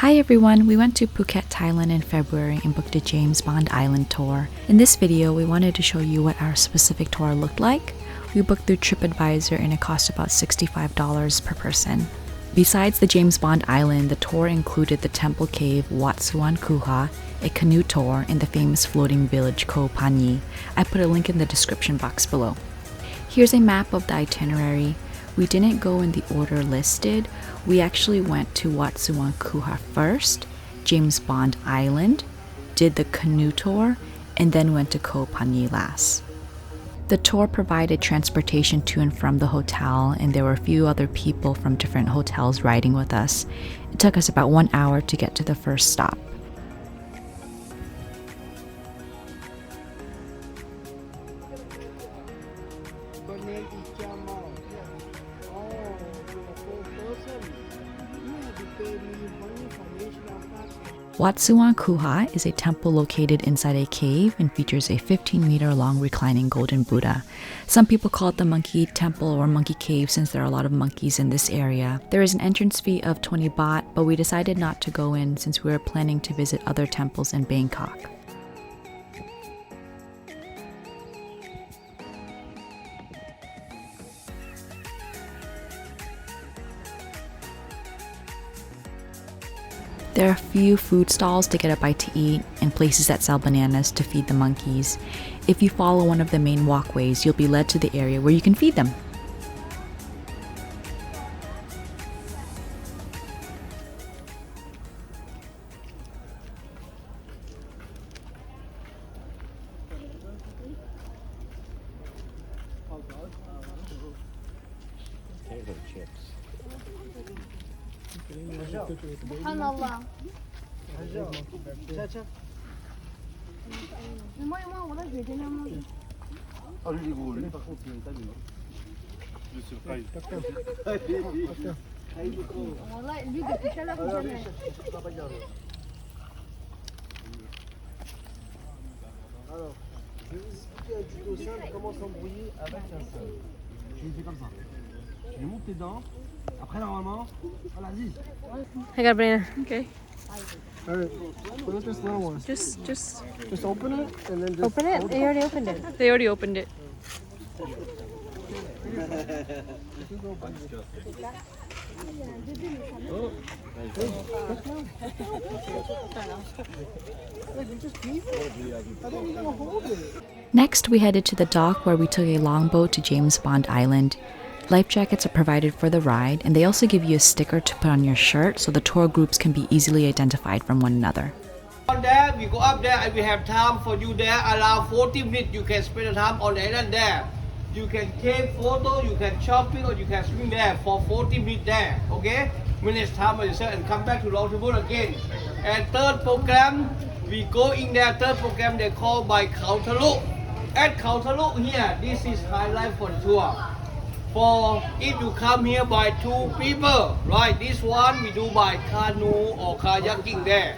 Hi everyone, we went to Phuket, Thailand in February and booked a James Bond Island tour. In this video, we wanted to show you what our specific tour looked like. We booked through TripAdvisor and it cost about $65 per person. Besides the James Bond Island, the tour included the temple cave Wat Suan Kuha, a canoe tour, and the famous floating village Koh Phanyi. I put a link in the description box below. Here's a map of the itinerary. We didn't go in the order listed. We actually went to Wat Suan Kuha first, James Bond Island, did the canoe tour, and then went to Koh Phanyi last. The tour provided transportation to and from the hotel, and there were a few other people from different hotels riding with us. It took us about 1 hour to get to the first stop. Wat Suan Kuha is a temple located inside a cave and features a 15-meter long reclining golden Buddha. Some people call it the monkey temple or monkey cave since there are a lot of monkeys in this area. There is an entrance fee of 20 baht, but we decided not to go in since we were planning to visit other temples in Bangkok. There are a few food stalls to get a bite to eat and places that sell bananas to feed the monkeys. If you follow one of the main walkways, you'll be led to the area where you can feed them. Subhanallah. Moi, on a vu dernièrement. Wallah, lui depuis tout à l'heure, jamais. Alors, je vais vous expliquer un tuto simple comment s'embrouiller avec un seul. Je le fais comme ça. Je monte tes dents. Après, normalement, voilà, vas-y. I got banana. Okay. Alright, put it this little one. Just Just open it and then just open it. hold They already opened it. They already opened it. Next, we headed to the dock where we took a longboat to James Bond Island. Life jackets are provided for the ride, and they also give you a sticker to put on your shirt so the tour groups can be easily identified from one another. On there, we go up there and we have time for you there. Around 40 minutes, you can spend the time on the island there. You can take photo, you can shopping, or you can swim there for 40 minutes there. Okay? Manage time by yourself and come back to Longtebun again. And third program, we go in there. Third program they call by Khao Thaluk. At Khao Thaluk here, this is highlight for the tour. For if you come here by 2 people, right? This one we do by canoe or kayaking there.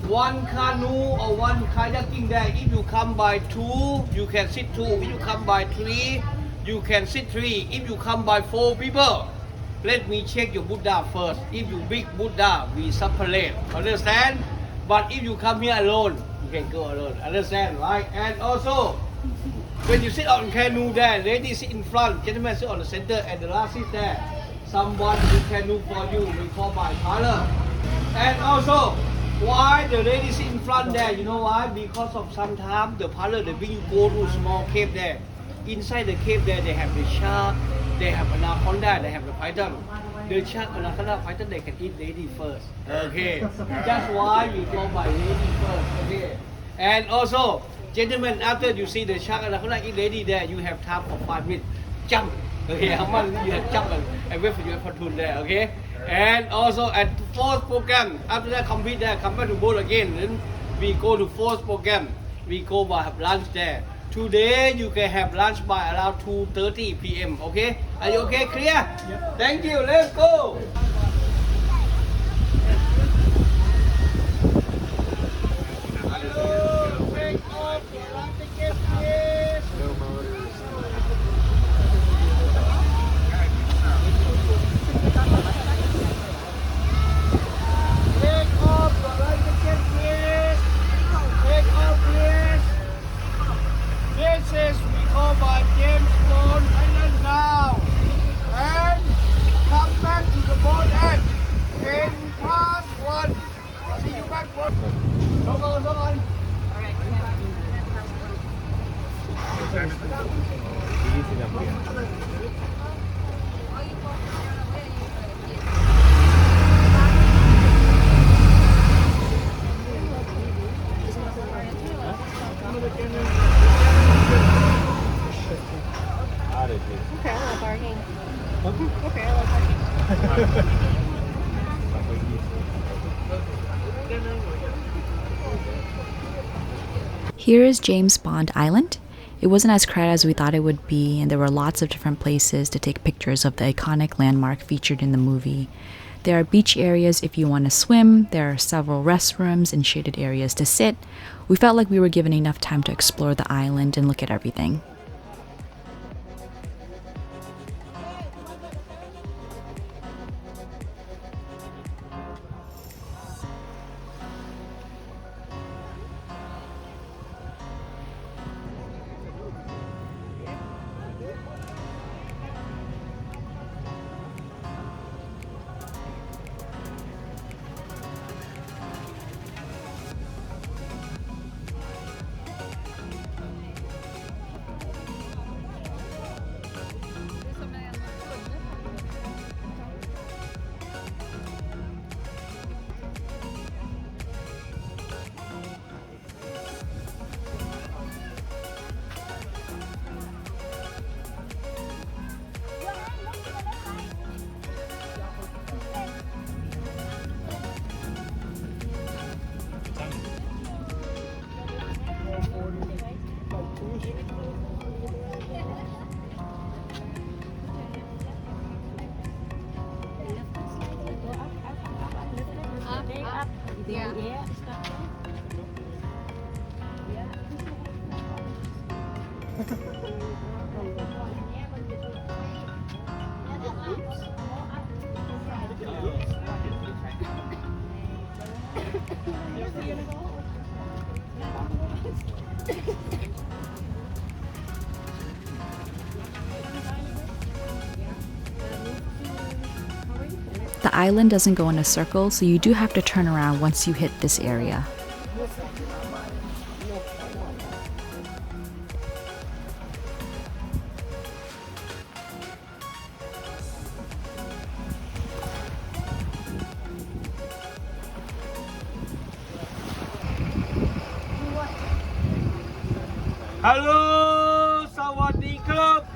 One canoe or one kayaking there. If you come by 2, you can sit 2. If you come by 3, you can sit 3. If you come by 4 people, let me check your Buddha first. If you big Buddha, we separate. Understand? But if you come here alone, you can go alone. Understand, right? And also, when you sit on canoe there, ladies sit in front, gentlemen sit on the center, and the last sit there. Someone do canoe for you, we call by color. And also, why the ladies sit in front there? You know why? Because of sometimes the pilot they bring you go to small cave there. Inside the cave there, they have the shark, they have anaconda, they have the python. The shark, anaconda, python, they can eat lady first. Okay, that's why we go by lady first. Okay, and also. Gentlemen, after you see the shark and anaconda eat lady there, you have time for 5 minutes. Jump. Okay, how much you have jump and wait for your opportunity there, okay? And also at fourth program, after that complete there, come back to boat again. Then we go to fourth program. We go by have lunch there. Today you can have lunch by around 2:30 p.m. Okay? Are you okay? Clear? Yep. Thank you. Let's go. Take Here is James Bond Island. It wasn't as crowded as we thought it would be, and there were lots of different places to take pictures of the iconic landmark featured in the movie. There are beach areas if you want to swim, there are several restrooms and shaded areas to sit. We felt like we were given enough time to explore the island and look at everything. The island doesn't go in a circle, so you do have to turn around once you hit this area. Hello, Sawadee Club.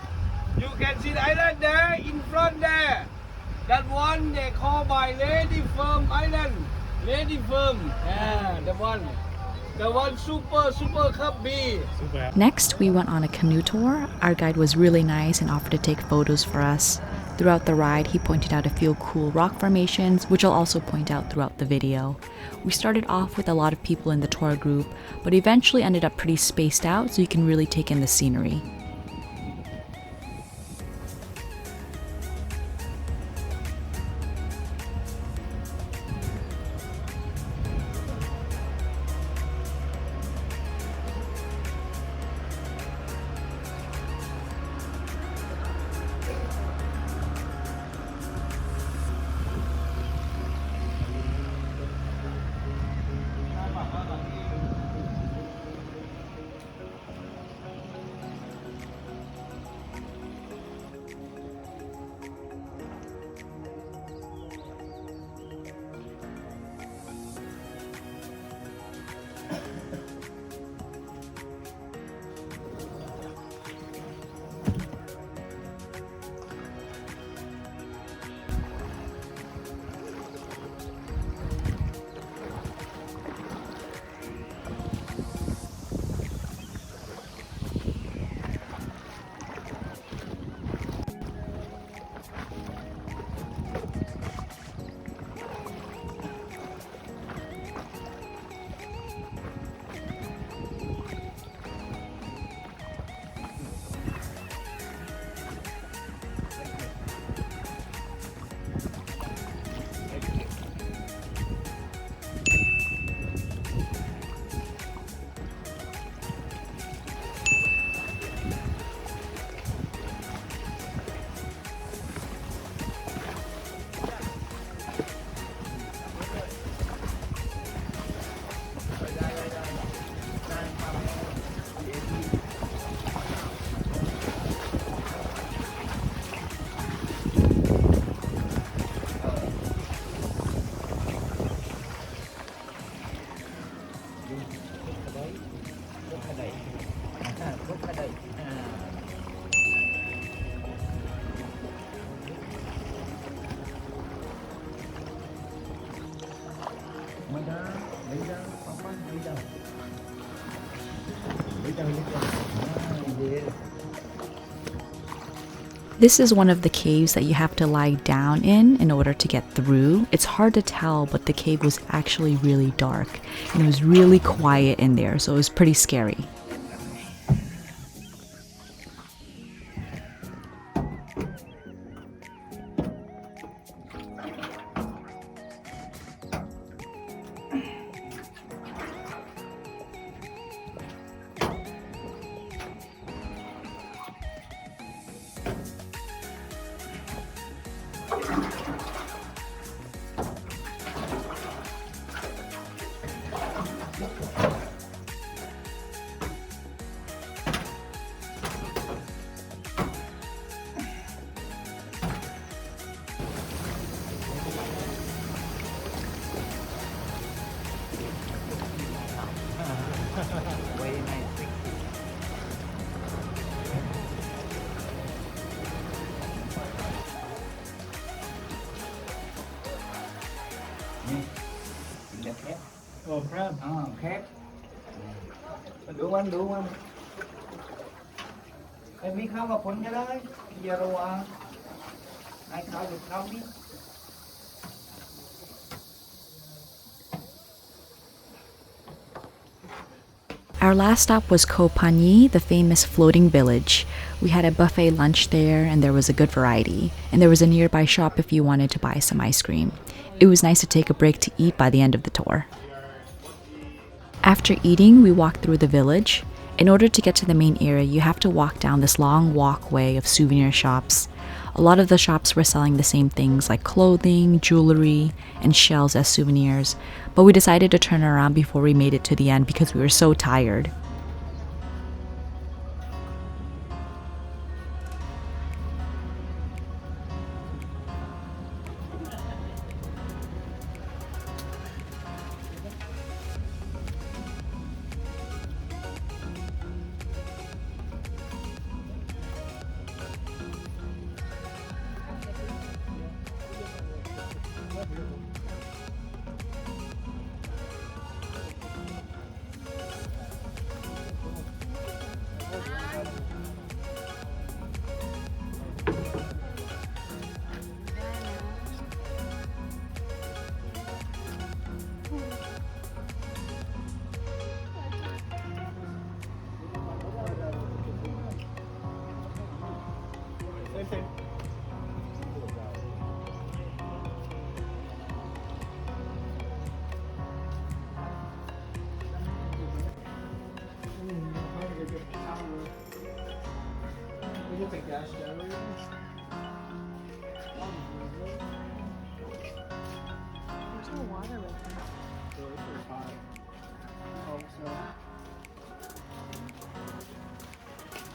You can see the island there in front there. That one they call by Lady Firm Island. Lady Firm. Yeah, the one. The one super Cup B. Next, we went on a canoe tour. Our guide was really nice and offered to take photos for us. Throughout the ride, he pointed out a few cool rock formations, which I'll also point out throughout the video. We started off with a lot of people in the tour group, but eventually ended up pretty spaced out so you can really take in the scenery. This is one of the caves that you have to lie down in order to get through. It's hard to tell, but the cave was actually really dark and it was really quiet in there, so it was pretty scary. crab. Crab. Đủ anh. Em biết khao gặp phun cái đó. Giờ đâu à? Ai khao được khao biết. Our last stop was Koh Phangan, the famous floating village. We had a buffet lunch there and there was a good variety. And there was a nearby shop if you wanted to buy some ice cream. It was nice to take a break to eat by the end of the tour. After eating, we walked through the village. In order to get to the main area, you have to walk down this long walkway of souvenir shops. A lot of the shops were selling the same things like clothing, jewelry, and shells as souvenirs, but we decided to turn around before we made it to the end because we were so tired.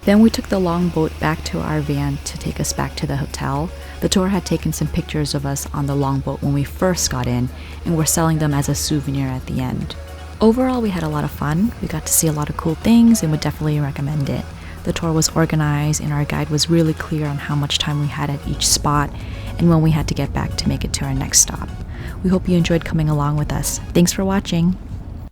Then we took the long boat back to our van to take us back to the hotel. The tour had taken some pictures of us on the long boat when we first got in, and we're selling them as a souvenir at the end. Overall, we had a lot of fun. We got to see a lot of cool things and would definitely recommend it. The tour was organized and our guide was really clear on how much time we had at each spot and when we had to get back to make it to our next stop. We hope you enjoyed coming along with us. Thanks for watching.